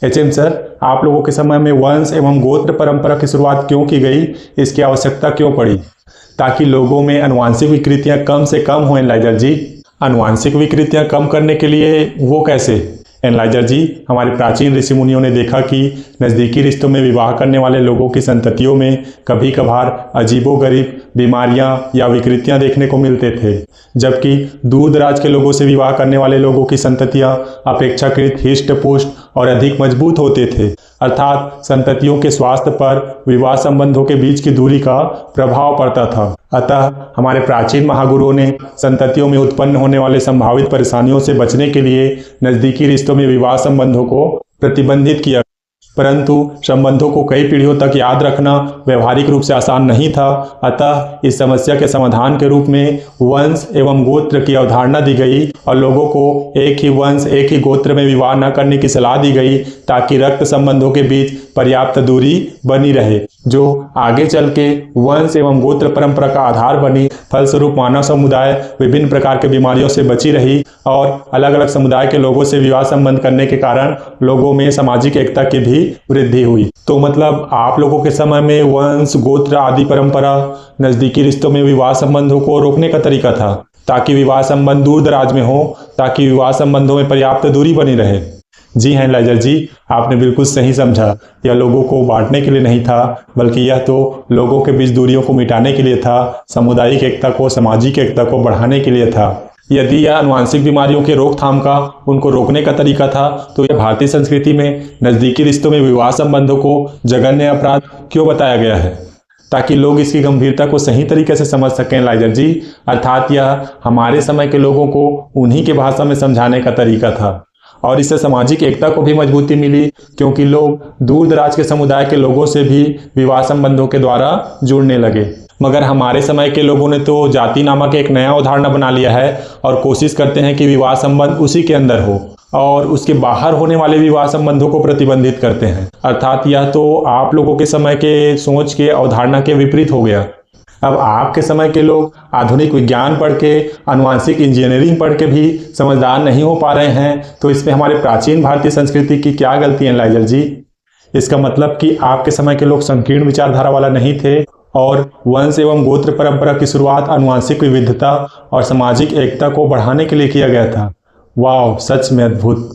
HM sir, आप लोगों के समय में वंश एवं गोत्र परंपरा की शुरुआत क्यों की गई, इसकी आवश्यकता क्यों पड़ी? ताकि लोगों में आनुवांशिक विकृतियां कम से कम हो एनालाइजर जी। आनुवांशिक विकृतियां कम करने के लिए वो कैसे? एनालाइजर जी, हमारे प्राचीन ऋषि मुनियों ने देखा कि नज़दीकी रिश्तों में विवाह करने वाले लोगों की संततियों में कभी कभार अजीबोगरीब बीमारियां या विकृतियां देखने को मिलते थे, जबकि दूर दराज के लोगों से विवाह करने वाले लोगों की संततियां अपेक्षाकृत हिष्ट पुष्ट और अधिक मजबूत होते थे। अर्थात संततियों के स्वास्थ्य पर विवाह संबंधों के बीच की दूरी का प्रभाव पड़ता था। अतः हमारे प्राचीन महागुरुओं ने संततियों में उत्पन्न होने वाले संभावित परेशानियों से बचने के लिए नज़दीकी रिश्तों में विवाह संबंधों को प्रतिबंधित किया। परंतु संबंधों को कई पीढ़ियों तक याद रखना व्यवहारिक रूप से आसान नहीं था। अतः इस समस्या के समाधान के रूप में वंश एवं गोत्र की अवधारणा दी गई और लोगों को एक ही वंश एक ही गोत्र में विवाह न करने की सलाह दी गई, ताकि रक्त संबंधों के बीच पर्याप्त दूरी बनी रहे, जो आगे चल के वंश एवं गोत्र परंपरा का आधार बनी। फलस्वरूप मानव समुदाय विभिन्न प्रकार के बीमारियों से बची रही और अलग अलग समुदाय के लोगों से विवाह संबंध करने के कारण लोगों में सामाजिक एकता की भी वृद्धि हुई। तो मतलब आप लोगों के समय में वंश गोत्र आदि परंपरा नजदीकी रिश्तों में विवाह संबंधों को रोकने का तरीका था, ताकि विवाह संबंध दूर दराज में हो, ताकि विवाह संबंधों में पर्याप्त दूरी बनी रहे। जी हाँ एनालाइजर जी, आपने बिल्कुल सही समझा। यह लोगों को बांटने के लिए नहीं था, बल्कि यह तो लोगों के बीच दूरियों को मिटाने के लिए था, सामुदायिक एकता को सामाजिक एकता को बढ़ाने के लिए था। यदि यह आनुवांशिक बीमारियों के रोकथाम का उनको रोकने का तरीका था, तो यह भारतीय संस्कृति में नज़दीकी रिश्तों में विवाह संबंधों को जघन्य अपराध क्यों बताया गया है? ताकि लोग इसकी गंभीरता को सही तरीके से समझ सकें एनालाइजर जी। अर्थात यह हमारे समय के लोगों को उन्हीं के भाषा में समझाने का तरीका था और इससे सामाजिक एकता को भी मजबूती मिली, क्योंकि लोग दूर दराज के समुदाय के लोगों से भी विवाह संबंधों के द्वारा जुड़ने लगे। मगर हमारे समय के लोगों ने तो जाति नामक एक नया अवधारणा बना लिया है और कोशिश करते हैं कि विवाह संबंध उसी के अंदर हो और उसके बाहर होने वाले विवाह संबंधों को प्रतिबंधित करते हैं। अर्थात यह तो आप लोगों के समय के सोच के अवधारणा के विपरीत हो गया। अब आपके समय के लोग आधुनिक विज्ञान पढ़ के, आनुवांशिक इंजीनियरिंग पढ़ के भी समझदार नहीं हो पा रहे हैं, तो इसमें हमारे प्राचीन भारतीय संस्कृति की क्या गलती है एनालाइजर जी? इसका मतलब कि आपके समय के लोग संकीर्ण विचारधारा वाला नहीं थे और वंश एवं गोत्र परंपरा की शुरुआत आनुवांशिक विविधता और सामाजिक एकता को बढ़ाने के लिए किया गया था। वाह, सच में अद्भुत।